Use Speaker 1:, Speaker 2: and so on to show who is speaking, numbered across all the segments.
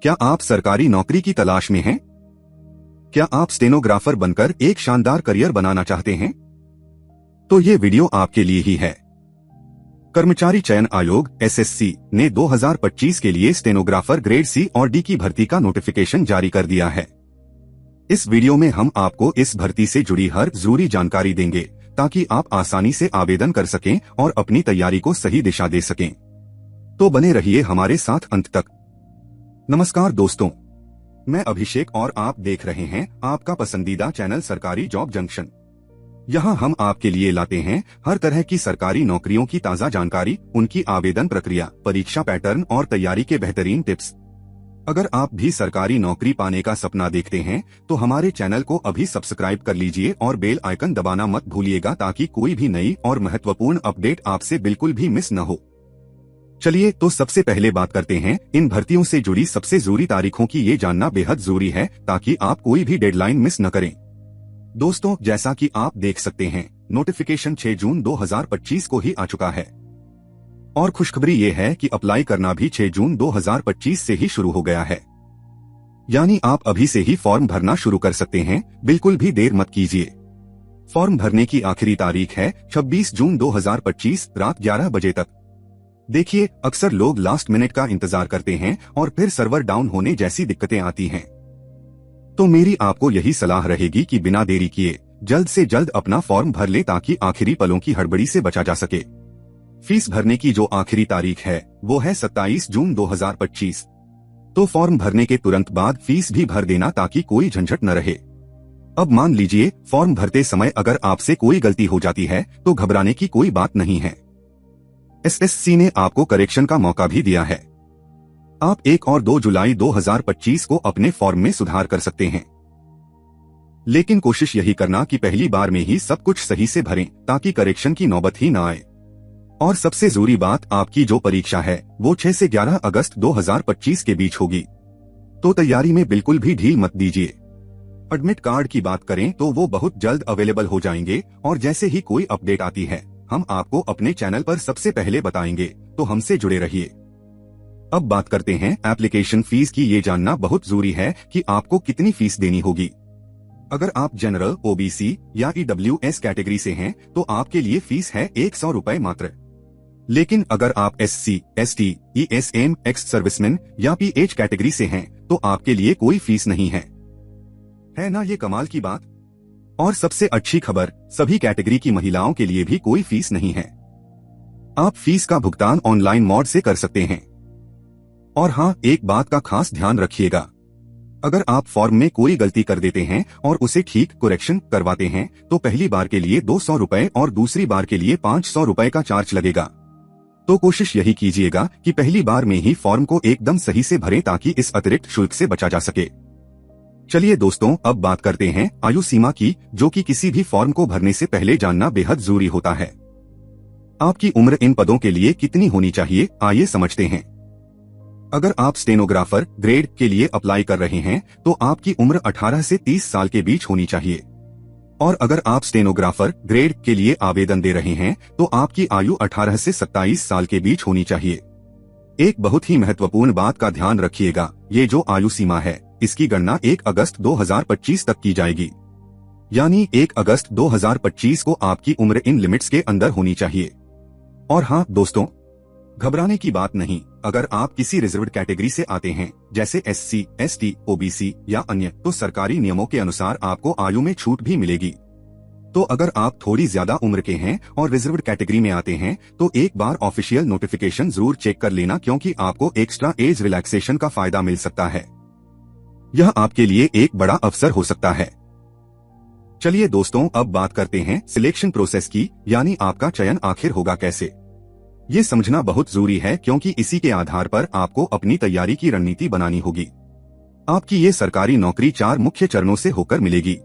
Speaker 1: क्या आप सरकारी नौकरी की तलाश में हैं? क्या आप स्टेनोग्राफर बनकर एक शानदार करियर बनाना चाहते हैं? तो ये वीडियो आपके लिए ही है। कर्मचारी चयन आयोग (SSC) ने 2025 के लिए स्टेनोग्राफर ग्रेड C और D की भर्ती का नोटिफिकेशन जारी कर दिया है। इस वीडियो में हम आपको इस भर्ती से जुड़ी हर जरूरी जानकारी देंगे ताकि आप आसानी से आवेदन कर सकें और अपनी तैयारी को सही दिशा दे सकें। तो बने रहिए हमारे साथ अंत तक। नमस्कार दोस्तों, मैं अभिषेक और आप देख रहे हैं आपका पसंदीदा चैनल सरकारी जॉब जंक्शन। यहाँ हम आपके लिए लाते हैं हर तरह की सरकारी नौकरियों की ताज़ा जानकारी, उनकी आवेदन प्रक्रिया, परीक्षा पैटर्न और तैयारी के बेहतरीन टिप्स। अगर आप भी सरकारी नौकरी पाने का सपना देखते हैं तो हमारे चैनल को अभी सब्सक्राइब कर लीजिए और बेल आइकन दबाना मत भूलिएगा ताकि कोई भी नई और महत्वपूर्ण अपडेट आपसे बिल्कुल भी मिस न हो। चलिए तो सबसे पहले बात करते हैं इन भर्तियों से जुड़ी सबसे जरूरी तारीखों की। ये जानना बेहद जरूरी है ताकि आप कोई भी डेडलाइन मिस न करें। दोस्तों, जैसा कि आप देख सकते हैं, नोटिफिकेशन 6 जून 2025 को ही आ चुका है और खुशखबरी ये है कि अप्लाई करना भी 6 जून 2025 से ही शुरू हो गया है। यानी आप अभी से ही फॉर्म भरना शुरू कर सकते हैं। बिल्कुल भी देर मत कीजिए। फॉर्म भरने की आखिरी तारीख है 26 जून 2025 रात 11 बजे तक। देखिए, अक्सर लोग लास्ट मिनट का इंतजार करते हैं और फिर सर्वर डाउन होने जैसी दिक्कतें आती हैं। तो मेरी आपको यही सलाह रहेगी कि बिना देरी किए जल्द से जल्द अपना फॉर्म भर ले ताकि आखिरी पलों की हड़बड़ी से बचा जा सके। फीस भरने की जो आखिरी तारीख है वो है 27 जून 2025। तो फॉर्म भरने के तुरंत बाद फीस भी भर देना ताकि कोई झंझट न रहे। अब मान लीजिए फॉर्म भरते समय अगर आपसे कोई गलती हो जाती है तो घबराने की कोई बात नहीं है। SSC ने आपको करेक्शन का मौका भी दिया है। आप 1 और 2 जुलाई 2025 को अपने फॉर्म में सुधार कर सकते हैं, लेकिन कोशिश यही करना कि पहली बार में ही सब कुछ सही से भरें ताकि करेक्शन की नौबत ही न आए। और सबसे जरूरी बात, आपकी जो परीक्षा है वो 6 से 11 अगस्त 2025 के बीच होगी, तो तैयारी में बिल्कुल भी ढील मत दीजिए। एडमिट कार्ड की बात करें तो वो बहुत जल्द अवेलेबल हो जाएंगे और जैसे ही कोई अपडेट आती है हम आपको अपने चैनल पर सबसे पहले बताएंगे, तो हमसे जुड़े रहिए। अब बात करते हैं एप्लीकेशन फीस की। ये जानना बहुत जरूरी है कि आपको कितनी फीस देनी होगी। अगर आप जनरल, OBC या EWS कैटेगरी से हैं तो आपके लिए फीस है 100 रुपए मात्र। लेकिन अगर आप SC, ST, ESM, ex serviceman या PH कैटेगरी से हैं तो आपके लिए कोई फीस नहीं है ना ये कमाल की बात। और सबसे अच्छी खबर, सभी कैटेगरी की महिलाओं के लिए भी कोई फीस नहीं है। आप फीस का भुगतान ऑनलाइन मोड से कर सकते हैं। और हाँ, एक बात का खास ध्यान रखिएगा, अगर आप फॉर्म में कोई गलती कर देते हैं और उसे ठीक करेक्शन करवाते हैं तो पहली बार के लिए 200 रुपए और दूसरी बार के लिए 500 रुपए का चार्ज लगेगा। तो कोशिश यही कीजिएगा कि पहली बार में ही फॉर्म को एकदम सही से भरें ताकि इस अतिरिक्त शुल्क से बचा जा सके। चलिए दोस्तों, अब बात करते हैं आयु सीमा की, जो कि किसी भी फॉर्म को भरने से पहले जानना बेहद जरूरी होता है। आपकी उम्र इन पदों के लिए कितनी होनी चाहिए, आइए समझते हैं। अगर आप स्टेनोग्राफर ग्रेड के लिए अप्लाई कर रहे हैं तो आपकी उम्र 18 से 30 साल के बीच होनी चाहिए। और अगर आप स्टेनोग्राफर ग्रेड के लिए आवेदन दे रहे हैं तो आपकी आयु 18 से 27 साल के बीच होनी चाहिए। एक बहुत ही महत्वपूर्ण बात का ध्यान रखिएगा, ये जो आयु सीमा है इसकी गणना 1 अगस्त 2025 तक की जाएगी। यानी 1 अगस्त 2025 को आपकी उम्र इन लिमिट्स के अंदर होनी चाहिए। और हाँ दोस्तों, घबराने की बात नहीं। अगर आप किसी रिजर्व्ड कैटेगरी से आते हैं जैसे SC, ST, OBC या अन्य, तो सरकारी नियमों के अनुसार आपको आयु में छूट भी मिलेगी। तो अगर आप थोड़ी ज्यादा उम्र के हैं और रिजर्व्ड कैटेगरी में आते हैं तो एक बार ऑफिशियल नोटिफिकेशन जरूर चेक कर लेना, क्योंकि आपको एक्स्ट्रा एज रिलैक्सेशन का फायदा मिल सकता है। यह आपके लिए एक बड़ा अवसर हो सकता है। चलिए दोस्तों, अब बात करते हैं सिलेक्शन प्रोसेस की, यानी आपका चयन आखिर होगा कैसे। ये समझना बहुत जरूरी है क्योंकि इसी के आधार पर आपको अपनी तैयारी की रणनीति बनानी होगी। आपकी ये सरकारी नौकरी 4 मुख्य चरणों से होकर मिलेगी।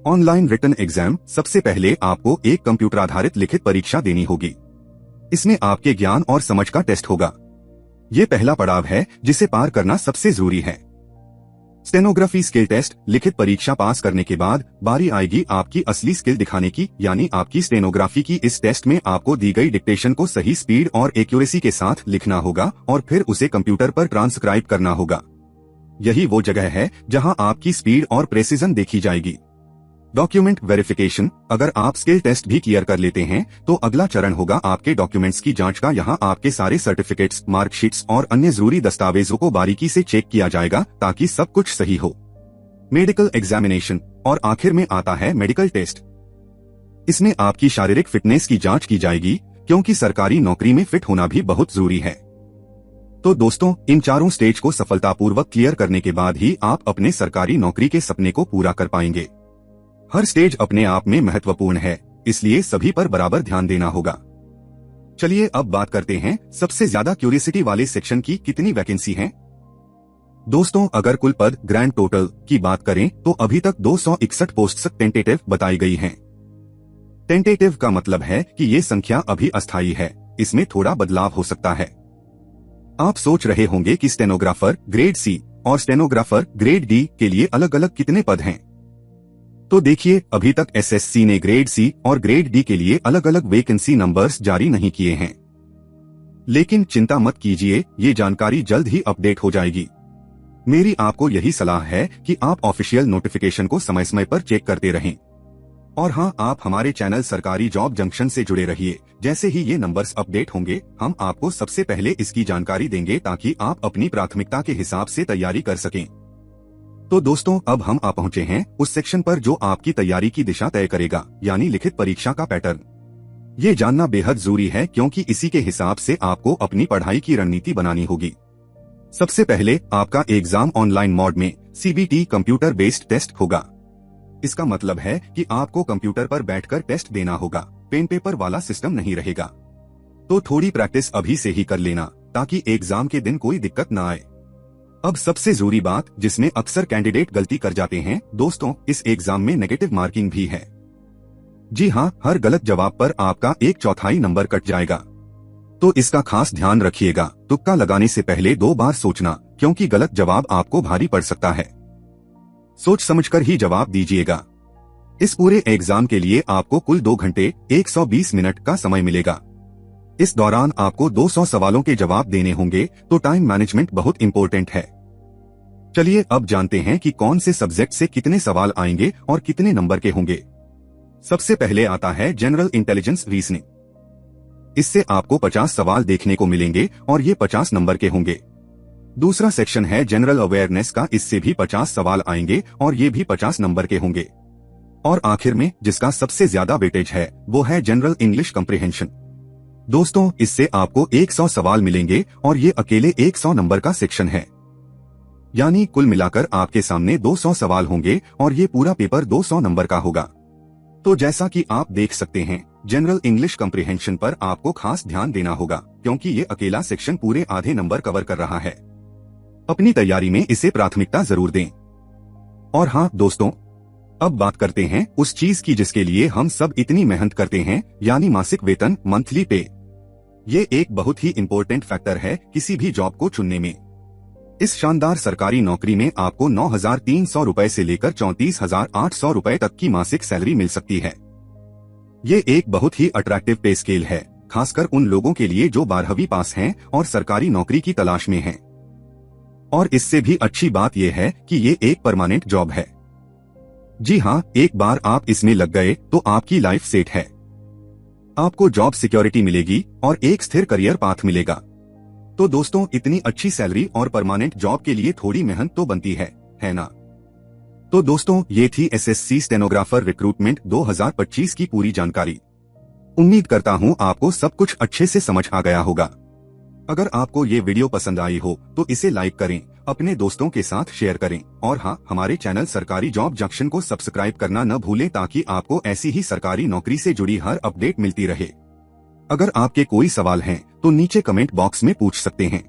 Speaker 1: ऑनलाइन रिटन एग्जाम, सबसे पहले आपको एक कंप्यूटर आधारित लिखित परीक्षा देनी होगी। इसमें आपके ज्ञान और समझ का टेस्ट होगा। ये पहला पड़ाव है जिसे पार करना सबसे जरूरी है। स्टेनोग्राफी स्किल टेस्ट, लिखित परीक्षा पास करने के बाद बारी आएगी आपकी असली स्किल दिखाने की, यानी आपकी स्टेनोग्राफी की। इस टेस्ट में आपको दी गई डिक्टेशन को सही स्पीड और एक्यूरेसी के साथ लिखना होगा और फिर उसे कंप्यूटर पर ट्रांसक्राइब करना होगा। यही वो जगह है जहां आपकी स्पीड और प्रेसिजन देखी जाएगी। Document verification. अगर आप स्किल टेस्ट भी क्लियर कर लेते हैं तो अगला चरण होगा आपके डॉक्यूमेंट्स की जांच का। यहाँ आपके सारे सर्टिफिकेट्स, मार्कशीट्स और अन्य जरूरी दस्तावेजों को बारीकी से चेक किया जाएगा ताकि सब कुछ सही हो। Medical examination. और आखिर में आता है मेडिकल टेस्ट। इसमें आपकी शारीरिक फिटनेस की जांच की जाएगी, क्योंकि सरकारी नौकरी में फिट होना भी बहुत जरूरी है। तो दोस्तों, इन चारों स्टेज को सफलतापूर्वक क्लियर करने के बाद ही आप अपने सरकारी नौकरी के सपने को पूरा कर पाएंगे। हर स्टेज अपने आप में महत्वपूर्ण है, इसलिए सभी पर बराबर ध्यान देना होगा। चलिए अब बात करते हैं सबसे ज्यादा क्यूरियोसिटी वाले सेक्शन की कितनी वैकेंसी हैं। दोस्तों, अगर कुल पद ग्रैंड टोटल की बात करें तो अभी तक 261 पोस्ट्स टेंटेटिव बताई गई हैं। टेंटेटिव का मतलब है कि ये संख्या अभी अस्थायी है, इसमें थोड़ा बदलाव हो सकता है। आप सोच रहे होंगे कि स्टेनोग्राफर ग्रेड सी और स्टेनोग्राफर ग्रेड डी के लिए अलग अलग कितने पद हैं। तो देखिए, अभी तक एसएससी ने ग्रेड सी और ग्रेड डी के लिए अलग अलग वैकेंसी नंबर्स जारी नहीं किए हैं। लेकिन चिंता मत कीजिए, ये जानकारी जल्द ही अपडेट हो जाएगी। मेरी आपको यही सलाह है कि आप ऑफिशियल नोटिफिकेशन को समय समय पर चेक करते रहें। और हाँ, आप हमारे चैनल सरकारी जॉब जंक्शन से जुड़े रहिए। जैसे ही ये नंबर्स अपडेट होंगे, हम आपको सबसे पहले इसकी जानकारी देंगे ताकि आप अपनी प्राथमिकता के हिसाब से तैयारी कर सकें। तो दोस्तों, अब हम आ पहुंचे हैं उस सेक्शन पर जो आपकी तैयारी की दिशा तय करेगा, यानी लिखित परीक्षा का पैटर्न। ये जानना बेहद जरूरी है, क्योंकि इसी के हिसाब से आपको अपनी पढ़ाई की रणनीति बनानी होगी। सबसे पहले आपका एग्जाम ऑनलाइन मोड में सीबीटी कंप्यूटर बेस्ड टेस्ट होगा। इसका मतलब है कि आपको कंप्यूटर पर बैठकर टेस्ट देना होगा, पेन पेपर वाला सिस्टम नहीं रहेगा। तो थोड़ी प्रैक्टिस अभी से ही कर लेना ताकि एग्जाम के दिन कोई दिक्कत न आए। अब सबसे जरूरी बात, जिसमें अक्सर कैंडिडेट गलती कर जाते हैं दोस्तों, इस एग्जाम में नेगेटिव मार्किंग भी है। जी हाँ, हर गलत जवाब पर आपका 1/4 नंबर कट जाएगा। तो इसका खास ध्यान रखिएगा। तुक्का लगाने से पहले 2 बार सोचना, क्योंकि गलत जवाब आपको भारी पड़ सकता है। सोच समझकर ही जवाब दीजिएगा। इस पूरे एग्जाम के लिए आपको कुल 2 घंटे 120 मिनट का समय मिलेगा। इस दौरान आपको 200 सवालों के जवाब देने होंगे, तो टाइम मैनेजमेंट बहुत इंपॉर्टेंट है। चलिए अब जानते हैं कि कौन से सब्जेक्ट से कितने सवाल आएंगे और कितने नंबर के होंगे। सबसे पहले आता है जनरल इंटेलिजेंस रीजनिंग। इससे आपको 50 सवाल देखने को मिलेंगे और ये 50 नंबर के होंगे। दूसरा सेक्शन है जनरल अवेयरनेस का, इससे भी 50 सवाल आएंगे और ये भी 50 नंबर के होंगे। और आखिर में जिसका सबसे ज्यादा वेटेज है वो है जनरल इंग्लिश कॉम्प्रिहेंशन। दोस्तों, इससे आपको 100 सवाल मिलेंगे और ये अकेले 100 नंबर का सेक्शन है, यानी कुल मिलाकर आपके सामने 200 सवाल होंगे और ये पूरा पेपर 200 नंबर का होगा। तो जैसा कि आप देख सकते हैं, जनरल इंग्लिश कॉम्प्रिहेंशन पर आपको खास ध्यान देना होगा, क्योंकि ये अकेला सेक्शन पूरे आधे नंबर कवर कर रहा है। अपनी तैयारी में इसे प्राथमिकता जरूर दें। और हाँ दोस्तों, अब बात करते हैं उस चीज की जिसके लिए हम सब इतनी मेहनत करते हैं, यानी मासिक वेतन, मंथली पे। ये एक बहुत ही इम्पोर्टेंट फैक्टर है किसी भी जॉब को चुनने में। इस शानदार सरकारी नौकरी में आपको 9,300 रुपए से लेकर 34,800 रुपए तक की मासिक सैलरी मिल सकती है। ये एक बहुत ही अट्रैक्टिव पे स्केल है, खासकर उन लोगों के लिए जो 12वीं पास हैं और सरकारी नौकरी की तलाश में हैं। और इससे भी अच्छी बात यह है कि ये एक परमानेंट जॉब है। जी हाँ, एक बार आप इसमें लग गए तो आपकी लाइफ सेट है। आपको जॉब सिक्योरिटी मिलेगी और एक स्थिर करियर पाथ मिलेगा। तो दोस्तों, इतनी अच्छी सैलरी और परमानेंट जॉब के लिए थोड़ी मेहनत तो बनती है ना? तो दोस्तों, ये थी एसएससी स्टेनोग्राफर रिक्रूटमेंट 2025 की पूरी जानकारी। उम्मीद करता हूँ आपको सब कुछ अच्छे से समझ आ गया होगा। अगर आपको ये वीडियो पसंद आई हो तो इसे लाइक करें, अपने दोस्तों के साथ शेयर करें और हाँ, हमारे चैनल सरकारी जॉब जंक्शन को सब्सक्राइब करना न भूलें ताकि आपको ऐसी ही सरकारी नौकरी से जुड़ी हर अपडेट मिलती रहे। अगर आपके कोई सवाल हैं तो नीचे कमेंट बॉक्स में पूछ सकते हैं।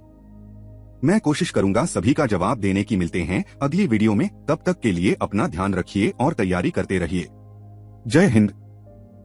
Speaker 1: मैं कोशिश करूंगा सभी का जवाब देने की। मिलते हैं अगली वीडियो में, तब तक के लिए अपना ध्यान रखिए और तैयारी करते रहिए। जय हिंद।